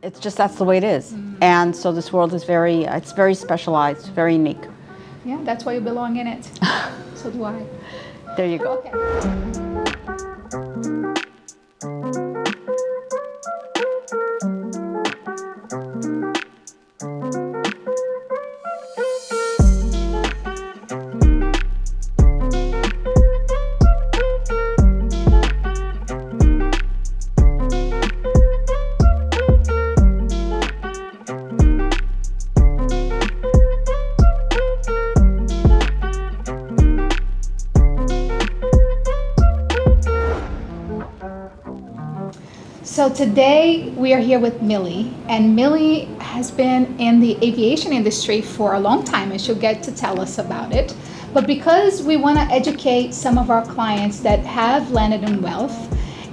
It's just that's the way it is. And so this world is it's very specialized, very unique. Yeah, that's why you belong in it. So do I. There you go. Okay. So today we are here with Millie, and Millie has been in the aviation industry for a long time, and she'll get to tell us about it. But because we want to educate some of our clients that have landed in wealth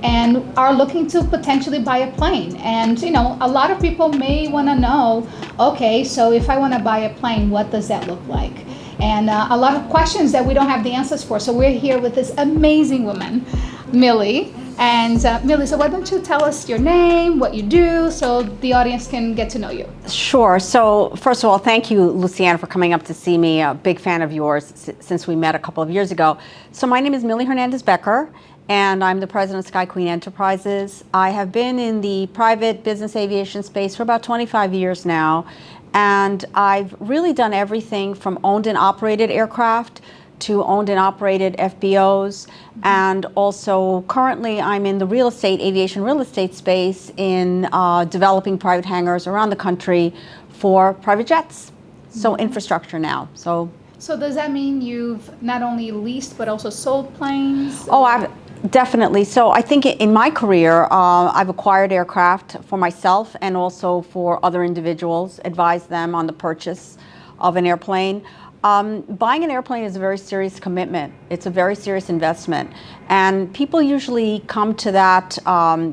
and are looking to potentially buy a plane, and a lot of people may want to know, okay, so if I want to buy a plane, what does that look like? And a lot of questions that we don't have the answers for. So we're here with this amazing woman, Millie. And Millie, so why don't you tell us your name, what you do, so the audience can get to know you? Sure. So first of all, thank you, Luciane, for coming up to see me. A big fan of yours since we met a couple of years ago. So my name is Millie Hernandez-Becker, and I'm the president of Skyqueen Enterprises. I have been in the private business aviation space for about 25 years now, and I've really done everything from owned and operated aircraft to owned and operated FBOs, and also currently I'm in the aviation real estate space in developing private hangars around the country for private jets. So infrastructure now. So does that mean you've not only leased but also sold planes? Oh, definitely. So I think in my career, I've acquired aircraft for myself and also for other individuals, advised them on the purchase of an airplane. Buying an airplane is a very serious commitment. It's a very serious investment. And people usually come to that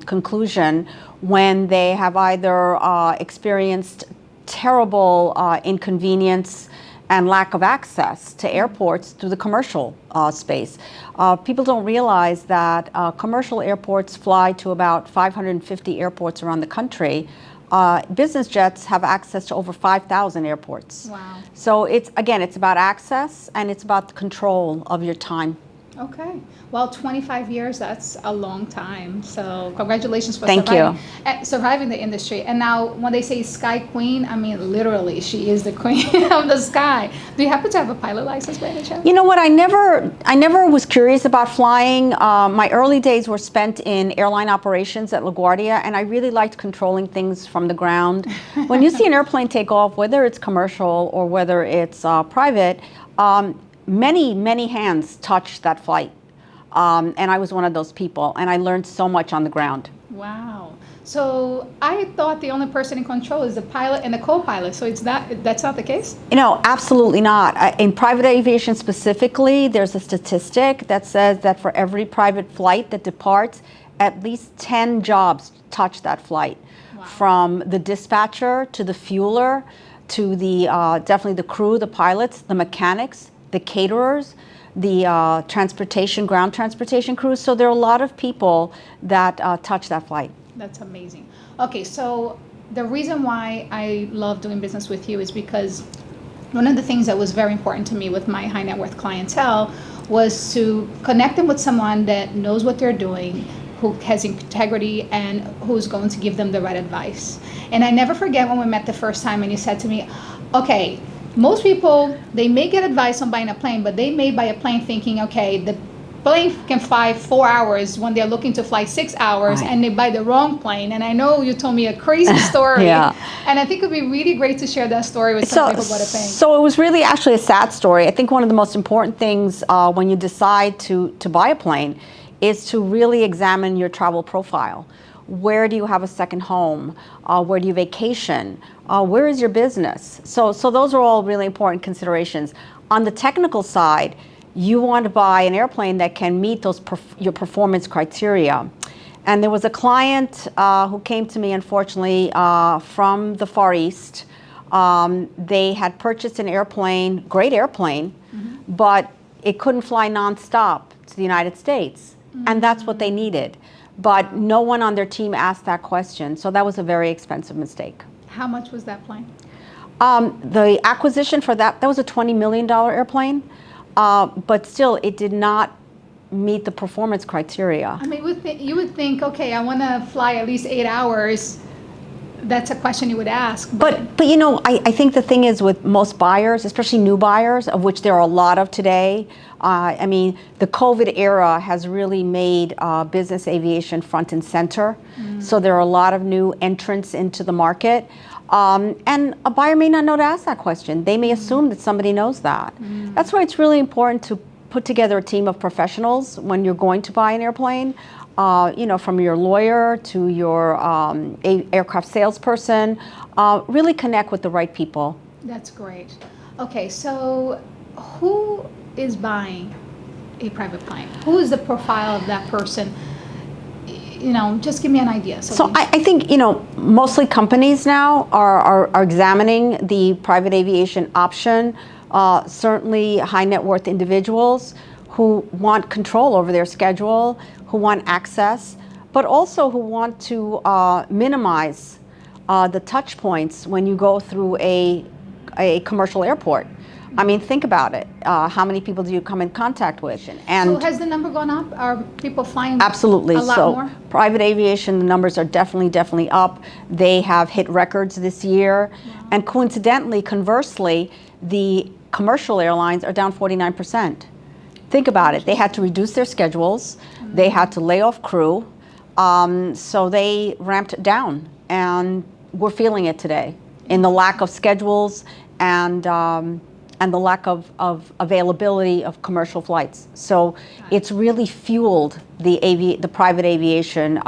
conclusion when they have either experienced terrible inconvenience and lack of access to airports through the commercial space. People don't realize that commercial airports fly to about 550 airports around the country. Business jets have access to over 5,000 airports. Wow. So it's about access, and it's about the control of your time. Okay. Well, 25 years, that's a long time. So congratulations for surviving the industry. And now when they say Sky Queen, I mean, literally, she is the queen of the sky. Do you happen to have a pilot license by any chance? You know what? I never was curious about flying. My early days were spent in airline operations at LaGuardia, and I really liked controlling things from the ground. When you see an airplane take off, whether it's commercial or whether it's private, many hands touch that flight. And I was one of those people, and I learned so much on the ground. Wow. So I thought the only person in control is the pilot and the co-pilot. So that's not the case? No, absolutely not. In private aviation specifically, there's a statistic that says that for every private flight that departs, at least 10 jobs touch that flight. Wow. From the dispatcher to the fueler to the definitely the crew, the pilots, the mechanics, the caterers, the ground transportation crews. So there are a lot of people that touch that flight. That's amazing. Okay, so the reason why I love doing business with you is because one of the things that was very important to me with my high net worth clientele was to connect them with someone that knows what they're doing, who has integrity, and who's going to give them the right advice. And I never forget when we met the first time and you said to me, okay, most people, they may get advice on buying a plane, but they may buy a plane thinking, okay, the plane can fly 4 hours when they're looking to fly 6 hours, right, and they buy the wrong plane. And I know you told me a crazy story. Yeah. And I think it would be really great to share that story with some people about a plane. So it was really actually a sad story. I think one of the most important things when you decide to buy a plane is to really examine your travel profile. Where do you have a second home? Where do you vacation? Where is your business? So those are all really important considerations. On the technical side, you want to buy an airplane that can meet those your performance criteria. And there was a client who came to me, unfortunately, from the Far East. They had purchased an airplane, great airplane, but it couldn't fly nonstop to the United States. and that's what they needed. But no one on their team asked that question, so that was a very expensive mistake. How much was that plane? The acquisition for that was a $20 million airplane, but still it did not meet the performance criteria. I mean, you would think, okay, I want to fly at least 8 hours. That's a question you would ask. But you know, I think the thing is with most buyers, especially new buyers, of which there are a lot of today, I mean, the COVID era has really made business aviation front and center. So there are a lot of new entrants into the market. And a buyer may not know to ask that question. They may assume that somebody knows that. That's why it's really important to put together a team of professionals when you're going to buy an airplane. You know, from your lawyer to your aircraft salesperson, really connect with the right people. That's great. Okay, so who is buying a private plane? Who is the profile of that person? You know, just give me an idea. So I think, you know, mostly companies now are examining the private aviation option. Certainly high net worth individuals who want control over their schedule, who want access, but also who want to minimize the touch points when you go through a commercial airport. I mean, think about it. How many people do you come in contact with? And so has the number gone up? Are people flying absolutely. a lot more? Private aviation, the numbers are definitely up. They have hit records this year. Wow. And coincidentally, conversely, the commercial airlines are down 49%. Think about it. They had to reduce their schedules. They had to lay off crew. So they ramped down. And we're feeling it today in the lack of schedules and the lack of availability of commercial flights. So it's really fueled the private aviation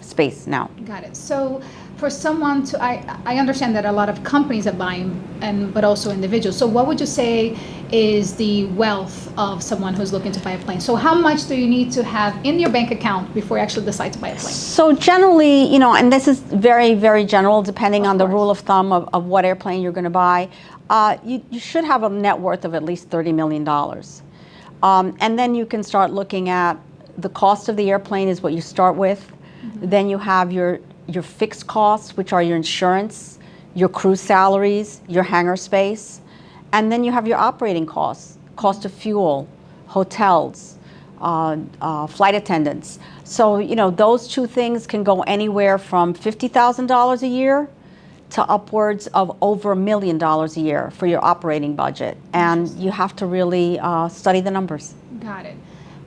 space now. Got it. So for someone to, I understand that a lot of companies are buying, but also individuals. So what would you say is the wealth of someone who's looking to buy a plane? So how much do you need to have in your bank account before you actually decide to buy a plane? So generally, you know, and this is very general, depending on the rule of thumb of what airplane you're going to buy, you should have a net worth of at least $30 million. And then you can start looking at the cost of the airplane is what you start with. Then you have your fixed costs, which are your insurance, your crew salaries, your hangar space, and then you have your operating costs, cost of fuel, hotels, flight attendants. So, you know, those two things can go anywhere from $50,000 a year to upwards of over $1 million a year for your operating budget. And you have to really study the numbers. Got it.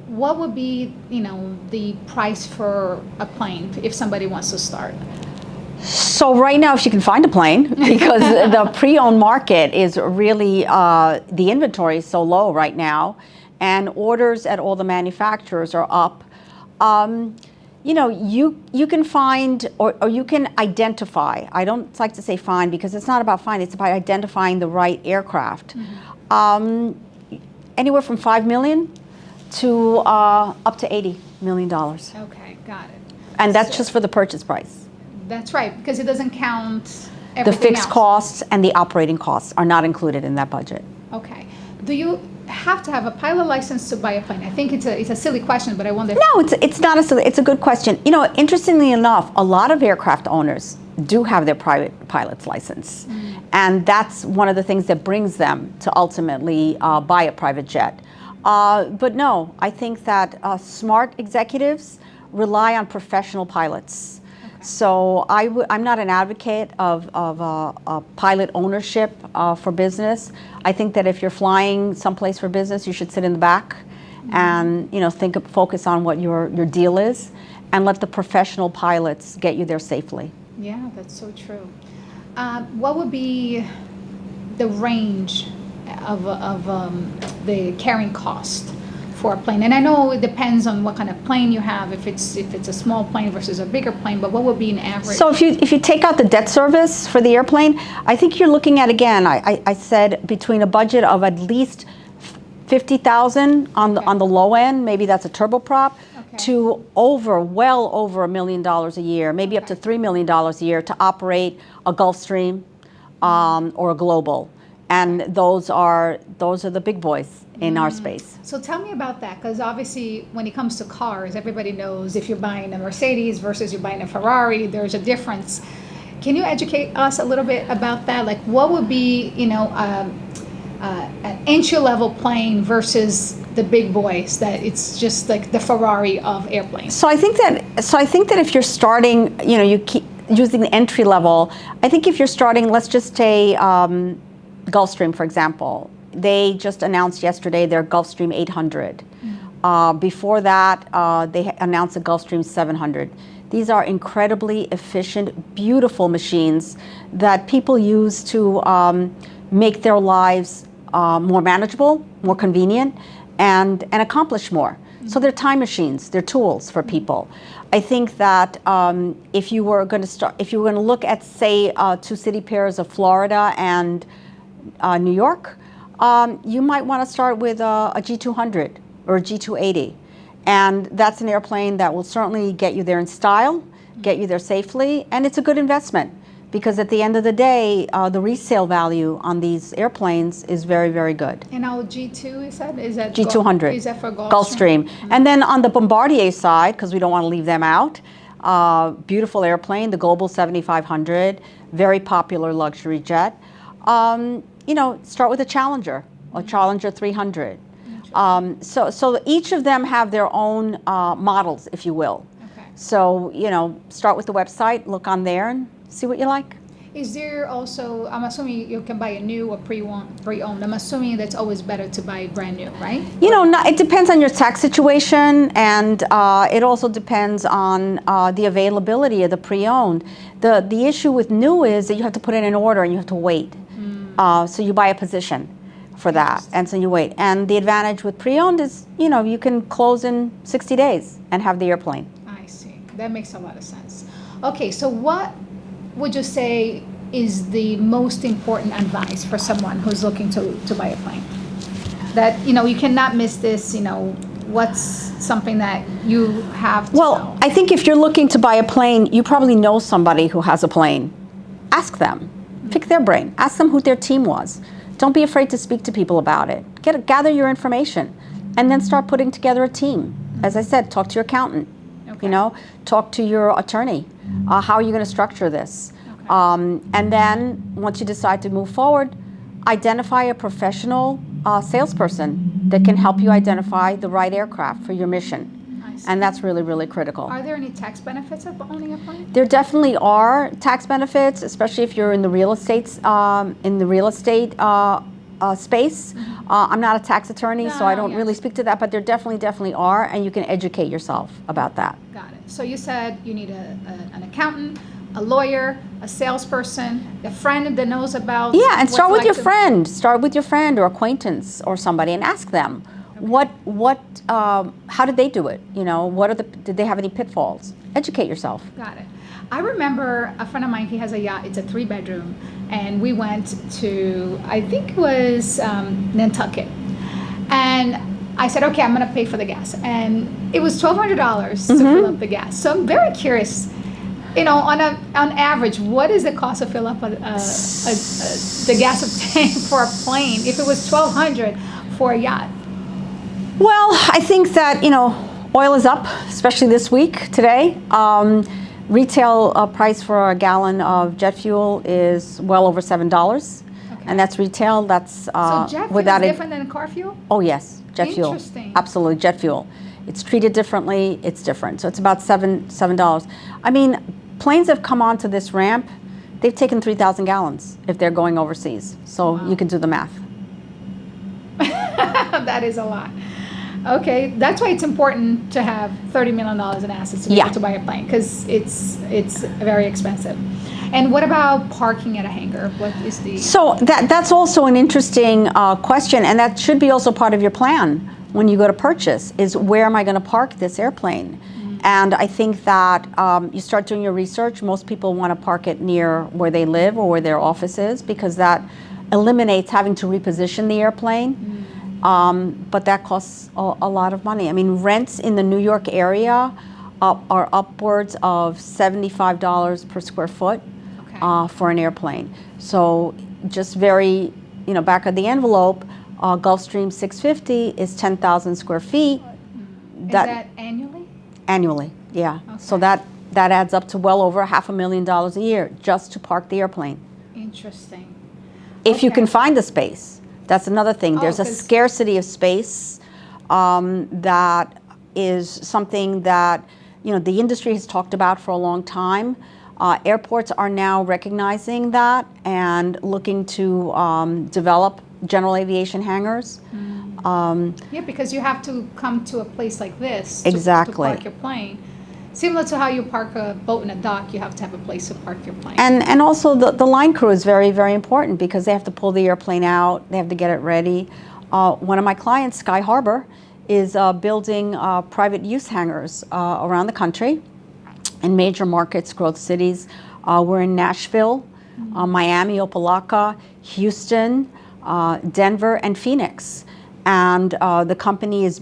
What would be, you know, the price for a plane if somebody wants to start? So right now, if you can find a plane, because the pre-owned market is really, the inventory is so low right now, and orders at all the manufacturers are up. You know, you can find, or you can identify. I don't like to say find because it's not about find, it's about identifying the right aircraft. Anywhere from $5 million to up to $80 million. Okay, got it. And that's just for the purchase price. That's right, because it doesn't count everything The fixed else. costs and the operating costs are not included in that budget. Okay. Do you have to have a pilot license to buy a plane? I think it's a silly question, but I wonder. No, it's not a silly, it's a good question. You know, interestingly enough, a lot of aircraft owners do have their private pilot's license. And that's one of the things that brings them to ultimately buy a private jet. But no, I think that smart executives rely on professional pilots. Okay. So I'm not an advocate of pilot ownership for business. I think that if you're flying someplace for business, you should sit in the back and, you know, focus on what your deal is and let the professional pilots get you there safely. Yeah, that's so true. What would be the range of the carrying cost for a plane? And I know it depends on what kind of plane you have, if it's a small plane versus a bigger plane, but what would be an average? So if you take out the debt service for the airplane, I think you're looking at, again, I said between a budget of at least $50,000 on the low end, maybe that's a turboprop, to well over $1 million a year, maybe up to $3 million a year to operate a Gulfstream or a Global. And those are the big boys. in our space. So tell me about that, because obviously when it comes to cars, everybody knows if you're buying a Mercedes versus you're buying a Ferrari, there's a difference. Can you educate us a little bit about that? Like, what would be, an entry-level plane versus the big boys, that it's just like the Ferrari of airplanes? So I think that if you're starting, you keep using the entry level. I think if you're starting, let's just say Gulfstream, for example. They just announced yesterday their Gulfstream 800. Before that, they announced the Gulfstream 700. These are incredibly efficient, beautiful machines that people use to make their lives more manageable, more convenient, and accomplish more. So they're time machines, they're tools for people. I think that if you were going to look at, say, two city pairs of Florida and New York, you might want to start with a G200 or a G280. And that's an airplane that will certainly get you there in style, get you there safely, and it's a good investment. Because at the end of the day, the resale value on these airplanes is very, very good. And our G2, is that G200. Is that for Gulfstream? And then on the Bombardier side, because we don't want to leave them out, beautiful airplane, the Global 7500, very popular luxury jet. Start with a Challenger 300. So each of them have their own models, if you will. Okay. So, start with the website, look on there, and see what you like. Is there also, I'm assuming you can buy a new or pre-owned. I'm assuming that's always better to buy brand new, right? It depends on your tax situation, and it also depends on the availability of the pre-owned. The issue with new is that you have to put in an order and you have to wait. So you buy a position for that, and so you wait. And the advantage with pre-owned is, you can close in 60 days and have the airplane. I see. That makes a lot of sense. Okay, so what would you say is the most important advice for someone who's looking to buy a plane? That, you cannot miss this, what's something that you have to know? I think if you're looking to buy a plane, you probably know somebody who has a plane. Ask them. Pick their brain. Ask them who their team was. Don't be afraid to speak to people about it. Gather your information, and then start putting together a team. As I said, talk to your accountant. Okay. Talk to your attorney. How are you going to structure this? Okay. And then once you decide to move forward, identify a professional salesperson that can help you identify the right aircraft for your mission. And that's really, really critical. Are there any tax benefits of owning a plane? There definitely are tax benefits, especially if you're in the real estate space. I'm not a tax attorney, so I don't really speak to that, but there definitely are, and you can educate yourself about that. Got it. So you said you need an accountant, a lawyer, a salesperson, a friend that knows about. Yeah, and start with your friend. Start with your friend or acquaintance or somebody, and ask them. How did they do it? Did they have any pitfalls? Educate yourself. Got it. I remember a friend of mine, he has a yacht, it's a 3-bedroom, and we went to, I think it was Nantucket. And I said, okay, I'm gonna pay for the gas. And it was $1,200 to fill up the gas. So I'm very curious, on average, what is the cost to fill up the gas tank for a plane if it was $1,200 for a yacht? Well, I think that, oil is up, especially this week, today. Retail price for a gallon of jet fuel is well over $7. Okay. And that's retail. That's so jet fuel is different than car fuel? Oh, yes, jet fuel. Interesting. Absolutely, jet fuel. It's treated differently. It's different. So it's about $7. I mean, planes have come onto this ramp. They've taken 3,000 gallons if they're going overseas. So wow. You can do the math. That is a lot. Okay, that's why it's important to have $30 million in assets to be able to buy a plane, because it's very expensive. And what about parking at a hangar? What is the... So that's also an interesting question, and that should be also part of your plan when you go to purchase, is where am I going to park this airplane? Mm-hmm. And I think that you start doing your research. Most people want to park it near where they live or where their office is, because that eliminates having to reposition the airplane. Mm-hmm. But that costs a lot of money. I mean, rents in the New York area are upwards of $75 per square foot for an airplane. So just very, back of the envelope, Gulfstream 650 is 10,000 square feet. Is that annually? Annually, yeah. Okay. So that adds up to well over $500,000 a year just to park the airplane. Interesting. If you Okay. can find the space. That's another thing. There's a 'cause- scarcity of space that is something that, the industry has talked about for a long time. Airports are now recognizing that and looking to develop general aviation hangars. Yeah, because you have to come to a place like this Exactly. to park your plane. Similar to how you park a boat in a dock, you have to have a place to park your plane. And also the line crew is very, very important because they have to pull the airplane out, they have to get it ready. One of my clients, Sky Harbor, is building private use hangars around the country in major markets, growth cities. We're in Nashville, Miami, Opelika, Houston, Denver, and Phoenix. And the company is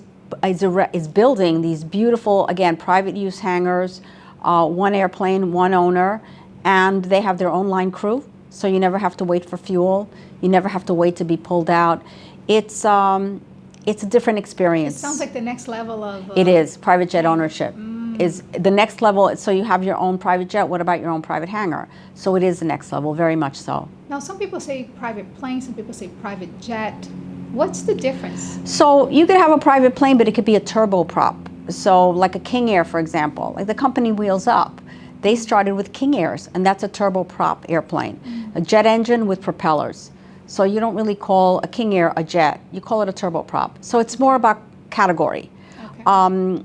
building these beautiful, again, private use hangars, one airplane, one owner, and they have their own line crew, so you never have to wait for fuel. You never have to wait to be pulled out. It's a different experience. It sounds like the next level of... It is. Private jet ownership is the next level. So you have your own private jet. What about your own private hangar? So it is the next level, very much so. Now, some people say private plane, some people say private jet. What's the difference? So you could have a private plane, but it could be a turboprop. So like a King Air, for example, like the company Wheels Up, they started with King Airs, and that's a turboprop airplane, a jet engine with propellers. So you don't really call a King Air a jet, you call it a turboprop. So it's more about category. Okay.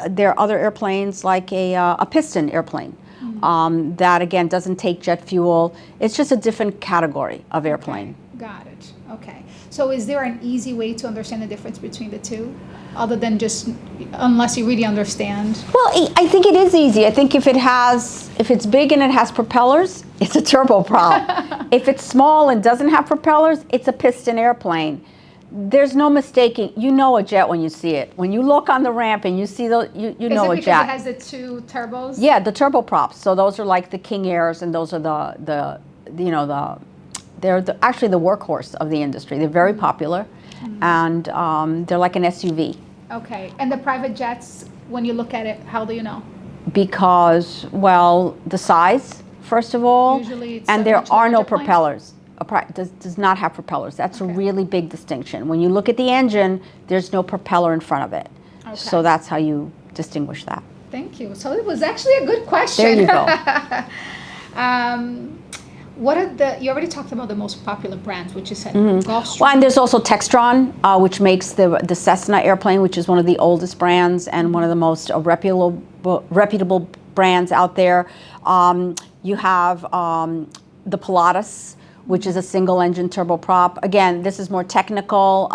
There are other airplanes like a piston airplane that, again, doesn't take jet fuel. It's just a different category of airplane. Okay. Got it. Okay. So is there an easy way to understand the difference between the two? Other than just, unless you really understand? Well, I think it is easy. I think if it's big and it has propellers, it's a turboprop. If it's small and doesn't have propellers, it's a piston airplane. There's no mistaking. You know a jet when you see it. When you look on the ramp and you see you know a jet. Is it because it has the two turbos? Yeah, the turboprops. So those are like the King Airs, and those are they're actually the workhorse of the industry. They're very popular, and they're like an SUV. Okay. And the private jets, when you look at it, how do you know? Because, well, the size, first of all, Usually it's and a there much are no larger plane? propellers. Does not have propellers. That's Okay. a really big distinction. When you look at the engine, there's no propeller in front of it. Okay. So that's how you distinguish that. Thank you. So it was actually a good question. There you go. What are you already talked about the most popular brands, which you said Gulfstream. Well, and there's also Textron, which makes the Cessna airplane, which is one of the oldest brands and one of the most reputable brands out there. You have the Pilatus, which is a single engine turboprop. Again, this is more technical,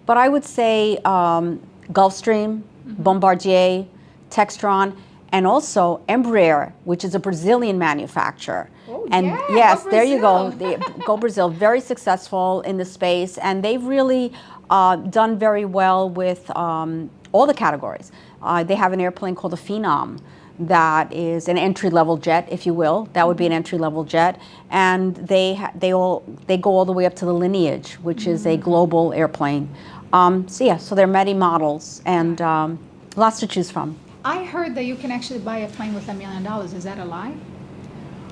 but I would say Gulfstream, Bombardier, Textron, and also Embraer, which is a Brazilian manufacturer. Oh, and yeah, yes, go there you go. Brazil. Go Brazil, very successful in the space, and they've really done very well with all the categories. They have an airplane called a Phenom that is an entry-level jet, if you will. That would be an entry-level jet, and they go all the way up to the Lineage, which is a global airplane. So there are many models and lots to choose from. I heard that you can actually buy a plane with $1 million. Is that a lie?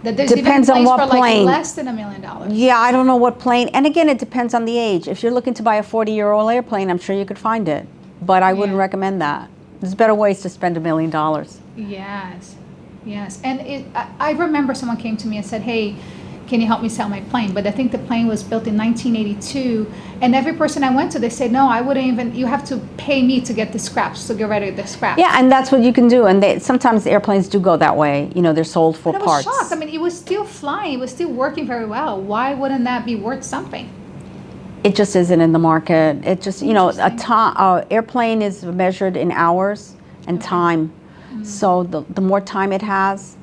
That there's Depends even on planes what for plane. Like less than $1 million. Yeah, I don't know what plane. And again, it depends on the age. If you're looking to buy a 40-year-old airplane, I'm sure you could find it. But I wouldn't recommend that. There's better ways to spend $1 million. Yes, yes. And I remember someone came to me and said, hey, can you help me sell my plane? But I think the plane was built in 1982. And every person I went to, they said, no, I wouldn't even, you have to pay me to get the scraps, to get rid of the scraps. Yeah, and that's what you can do. And sometimes the airplanes do go that way. You know, they're sold for But parts. I was shocked. I mean, it was still flying. It was still working very well. Why wouldn't that be worth something? It just isn't in the market. It just, airplane is measured in hours and time. So the more time it has,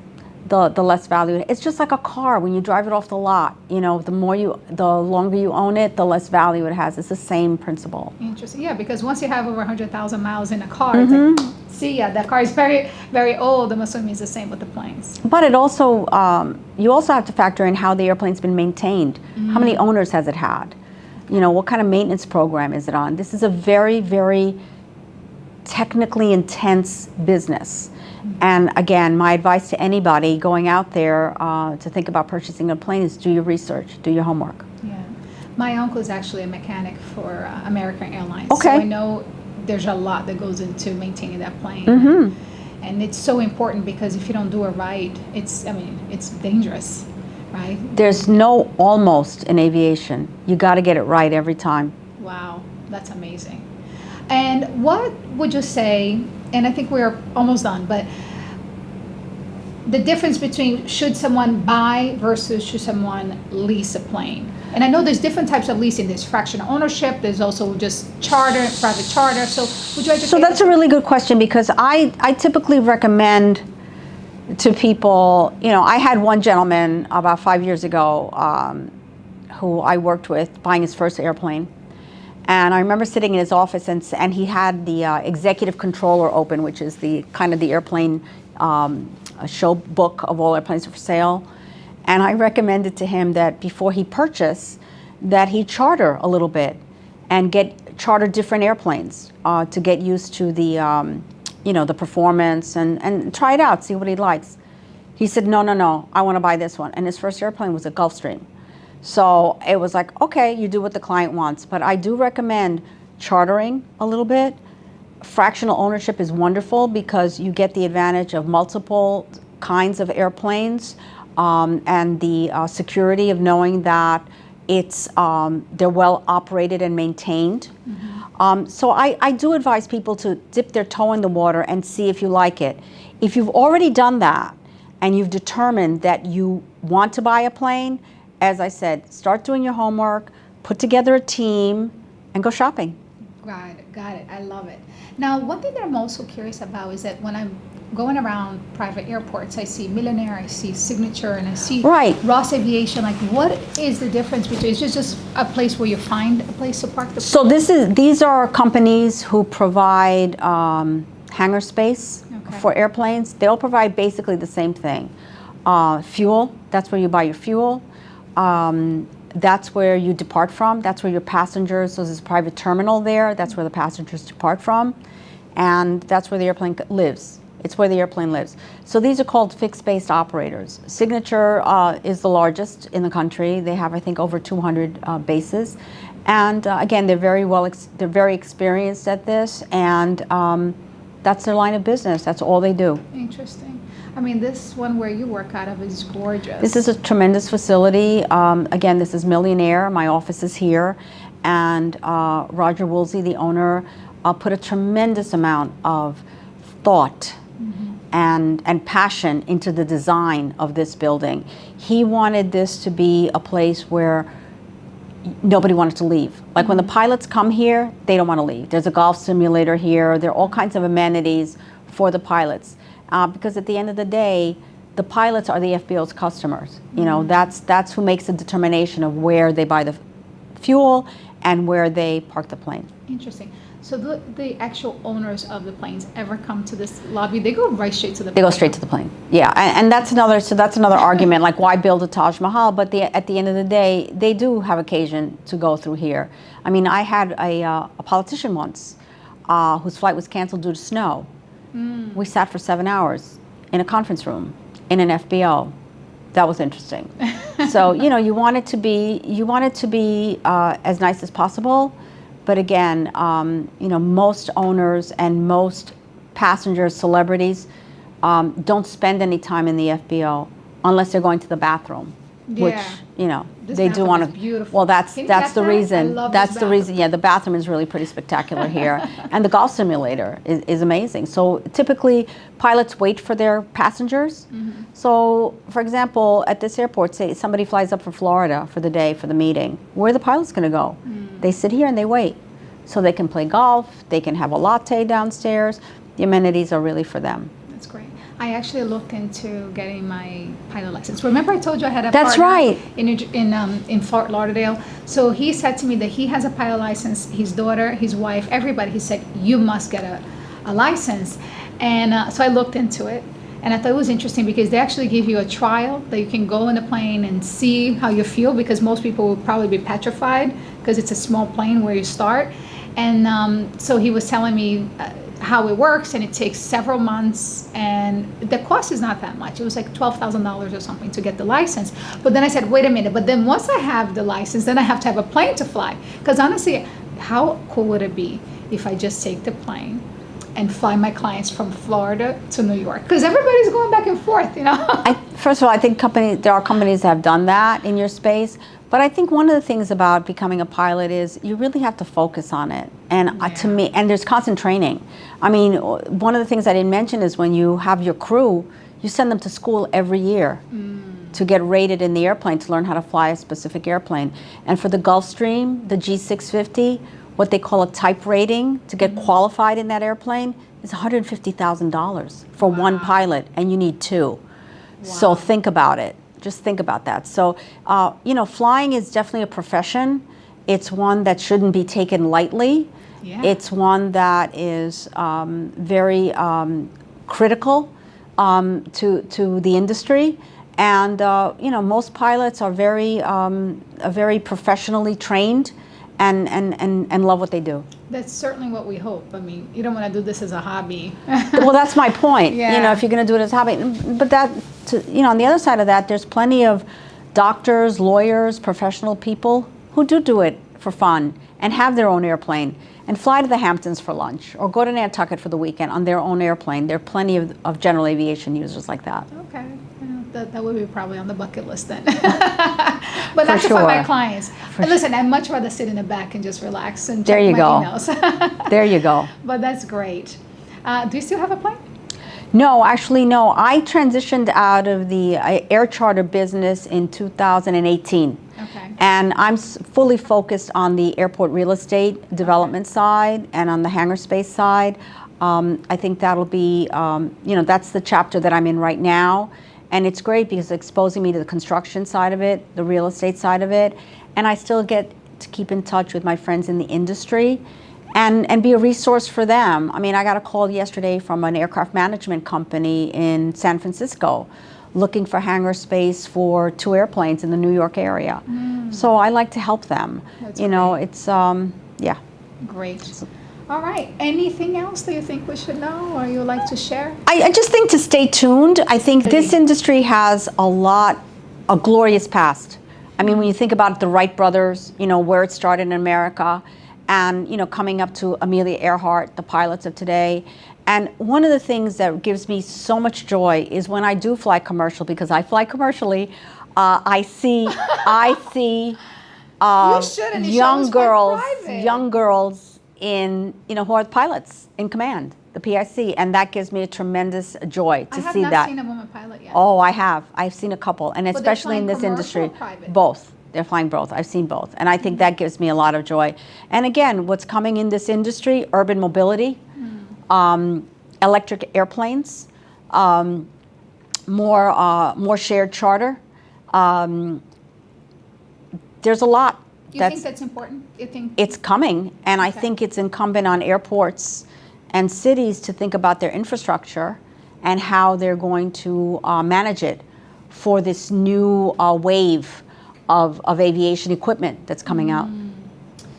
the less value. It's just like a car. When you drive it off the lot, the longer you own it, the less value it has. It's the same principle. Interesting. Yeah, because once you have over 100,000 miles in a car, it's like, see, that car is very, very old. I'm assuming it's the same with the planes. But it also, you also have to factor in how the airplane's been maintained. How many owners has it had? What kind of maintenance program is it on? This is a very, very technically intense business. And again, my advice to anybody going out there to think about purchasing a plane is do your research, do your homework. Yeah. My uncle is actually a mechanic for American Airlines. Okay. So I know there's a lot that goes into maintaining that plane. Mm-hmm. And it's so important because if you don't do it right, it's dangerous, right? There's no almost in aviation. You got to get it right every time. Wow, that's amazing. And what would you say, and I think we're almost done, but the difference between should someone buy versus should someone lease a plane? And I know there's different types of leasing. There's fractional ownership. There's also just charter, private charter. So would you educate? So that's a really good question because I typically recommend to people, I had one gentleman about 5 years ago who I worked with buying his first airplane. And I remember sitting in his office and he had the executive controller open, which is the kind of the airplane show book of all airplanes for sale. And I recommended to him that before he purchased, that he charter a little bit and charter different airplanes to get used to the, the performance and try it out, see what he likes. He said, no, I want to buy this one. And his first airplane was a Gulfstream. So it was like, okay, you do what the client wants. But I do recommend chartering a little bit. Fractional ownership is wonderful because you get the advantage of multiple kinds of airplanes and the security of knowing that they're well operated and maintained. Mm-hmm. So I do advise people to dip their toe in the water and see if you like it. If you've already done that and you've determined that you want to buy a plane, as I said, start doing your homework, put together a team, and go shopping. Got it. I love it. Now, one thing that I'm also curious about is that when I'm going around private airports, I see Millionaire, I see Signature, and I see Ross Aviation. Like, what is the difference between? Is it just a place where you find a place to park the plane? So these are companies who provide hangar space for airplanes. They'll provide basically the same thing. Fuel, that's where you buy your fuel. That's where you depart from. That's where your passengers, so there's a private terminal there. That's where the passengers depart from. And that's where the airplane lives. It's where the airplane lives. So these are called fixed-based operators. Signature is the largest in the country. They have, I think, over 200 bases. And again, they're very experienced at this. And that's their line of business. That's all they do. Interesting. I mean, this one where you work out of is gorgeous. This is a tremendous facility. Again, this is Millionaire. My office is here. And Roger Woolsey, the owner, put a tremendous amount of thought and passion into the design of this building. He wanted this to be a place where nobody wanted to leave. Like when the pilots come here, they don't want to leave. There's a golf simulator here. There are all kinds of amenities for the pilots. Because at the end of the day, the pilots are the FBO's customers. That's who makes the determination of where they buy the fuel and where they park the plane. Interesting. So the actual owners of the planes ever come to this lobby? They go right straight to the plane. They go straight to the plane. Yeah, and that's another argument. Like, why build a Taj Mahal? But at the end of the day, they do have occasion to go through here. I mean, I had a politician once whose flight was canceled due to snow. We sat for 7 hours in a conference room in an FBO. That was interesting. So you want it to be as nice as possible, but again, most owners and most passengers, celebrities, don't spend any time in the FBO unless they're going to the bathroom, which they do want to. Beautiful. Well, that's the reason. That's the reason. Yeah, the bathroom is really pretty spectacular here, and the golf simulator is amazing. So typically, pilots wait for their passengers. Mm-hmm. So, for example, at this airport, say somebody flies up from Florida for the day for the meeting. Where are the pilots going to go? They sit here and they wait, so they can play golf. They can have a latte downstairs. The amenities are really for them. That's great. I actually looked into getting my pilot license. Remember I told you I had a That's partner right. in Fort Lauderdale? So he said to me that he has a pilot license, his daughter, his wife, everybody. He said, you must get a license. And so I looked into it. And I thought it was interesting because they actually give you a trial that you can go in the plane and see how you feel, because most people will probably be petrified because it's a small plane where you start. And so he was telling me how it works, and it takes several months, and the cost is not that much. It was like $12,000 or something to get the license. But then I said, wait a minute, but then once I have the license, then I have to have a plane to fly. Because honestly, how cool would it be if I just take the plane and fly my clients from Florida to New York? Because everybody's going back and forth, you know. First of all, I think there are companies that have done that in your space. But I think one of the things about becoming a pilot is you really have to focus on it. And to me, and there's constant training. I mean, one of the things I didn't mention is when you have your crew, you send them to school every year to get rated in the airplane, to learn how to fly a specific airplane. And for the Gulfstream, the G650, what they call a type rating to get qualified in that airplane is $150,000 for one pilot, and you need two. So think about it. Just think about that. So, you know, flying is definitely a profession. It's one that shouldn't be taken lightly. Yeah. It's one that is very critical to the industry. And, you know, most pilots are very professionally trained and love what they do. That's certainly what we hope. I mean, you don't want to do this as a hobby. Well, that's my point. Yeah. You know, if you're going to do it as a hobby. But that, you know, on the other side of that, there's plenty of doctors, lawyers, professional people who do it for fun and have their own airplane and fly to the Hamptons for lunch or go to Nantucket for the weekend on their own airplane. There are plenty of general aviation users like that. Okay. That would be probably on the bucket list then. But not to fly my clients. Listen, I'd much rather sit in the back and just relax and check my emails. There you go. But that's great. Do you still have a plane? No, actually, no. I transitioned out of the air charter business in 2018. Okay. And I'm fully focused on the airport real estate development side and on the hangar space side. I think that'll be, you know, that's the chapter that I'm in right now. And it's great because it's exposing me to the construction side of it, the real estate side of it. And I still get to keep in touch with my friends in the industry and be a resource for them. I mean, I got a call yesterday from an aircraft management company in San Francisco looking for hangar space for 2 airplanes in the New York area. So I like to help them. That's you know, great. it's, yeah. Great. All right. Anything else that you think we should know or you would like to share? I just think to stay tuned. I think this industry has a glorious past. I mean, when you think about the Wright brothers, you know, where it started in America, and, you know, coming up to Amelia Earhart, the pilots of today. And one of the things that gives me so much joy is when I do fly commercial, because I fly commercially, I see young girls in, you know, who are pilots in command, the PIC, and that gives me a tremendous joy to see that. I have not seen a woman pilot yet. Oh, I have. I've seen a couple, and But especially in they're this flying industry, commercial or private? both. They're flying both. I've seen both, and I think that gives me a lot of joy. And again, what's coming in this industry: urban mobility, electric airplanes, more shared charter. There's a lot. You think that's important? You think It's coming, and I Okay. think it's incumbent on airports and cities to think about their infrastructure and how they're going to manage it for this new wave of aviation equipment that's coming out.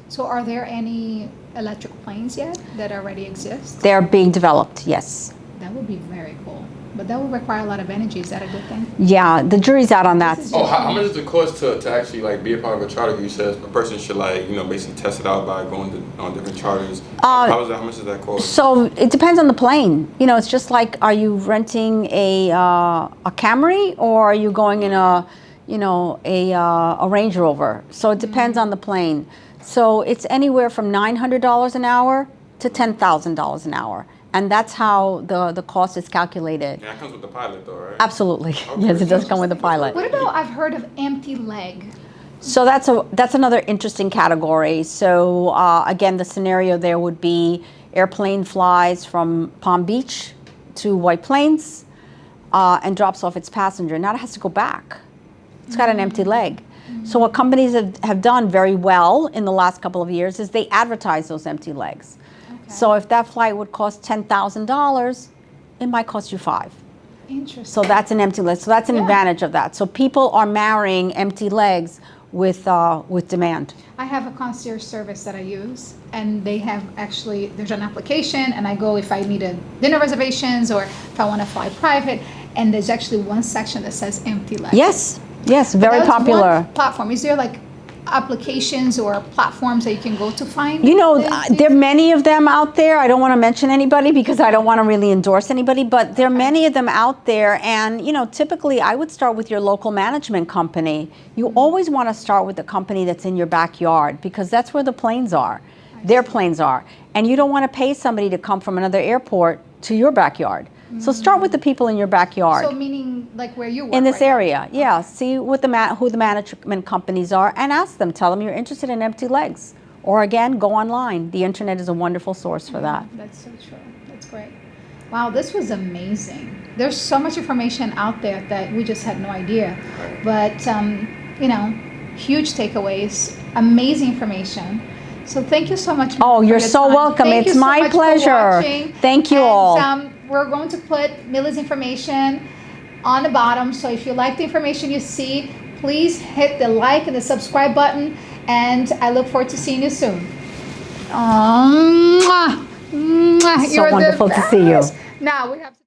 So are there any electric planes yet that already exist? They're being developed, yes. That would be very cool. But that would require a lot of energy. Is that a good thing? Yeah, the jury's out on that. This is Oh, how much does it cost to actually like be a part of a charter? You said a person should like, you know, basically test it out by going on different charters. How much does that cost? So it depends on the plane. You know, it's just like, are you renting a Camry, or are you going in a Range Rover? So it depends on the plane. So it's anywhere from $900 an hour to $10,000 an hour. And that's how the cost is calculated. Yeah, that comes with the pilot though, right? Absolutely. Okay. Yes, it does come with the pilot. What about, I've heard of empty leg. So that's another interesting category. So again, the scenario there would be airplane flies from Palm Beach to White Plains and drops off its passenger. Now it has to go back. It's got an empty leg. So what companies have done very well in the last couple of years is they advertise those empty legs. So if that flight would cost $10,000, it might cost you $5,000. Interesting. So that's an empty leg. So that's an advantage of that. So people are marrying empty legs with demand. I have a concierge service that I use, and they have actually, there's an application, and I go if I need a dinner reservations or if I want to fly private, and there's actually one section that says empty legs. Yes, yes, very That's popular. one platform. Is there like applications or platforms that you can go to find? You know, this? there are many of them out there. I don't want to mention anybody because I don't want to really endorse anybody, but there are many of them out there. And, you know, typically I would start with your local management company. You always want to start with the company that's in your backyard because that's where the planes are. Their planes are. And you don't want to pay somebody to come from another airport to your backyard. So start with the people in your backyard. So meaning like where you work In this right now? area, yeah. See what who the management companies are and ask them. Tell them you're interested in empty legs. Or again, go online. The internet is a wonderful source for that. That's so true. That's great. Wow, this was amazing. There's so much information out there that we just had no idea. But, you know, huge takeaways, amazing information. So thank you so much. Oh, you're for your so time. welcome. Thank It's you so my much for pleasure. watching. Thank you And, all. We're going to put Millie's information on the bottom. So if you like the information you see, please hit the like and the subscribe button. And I look forward to seeing you soon. Mwah. Mwah. So wonderful to see you. Now we have to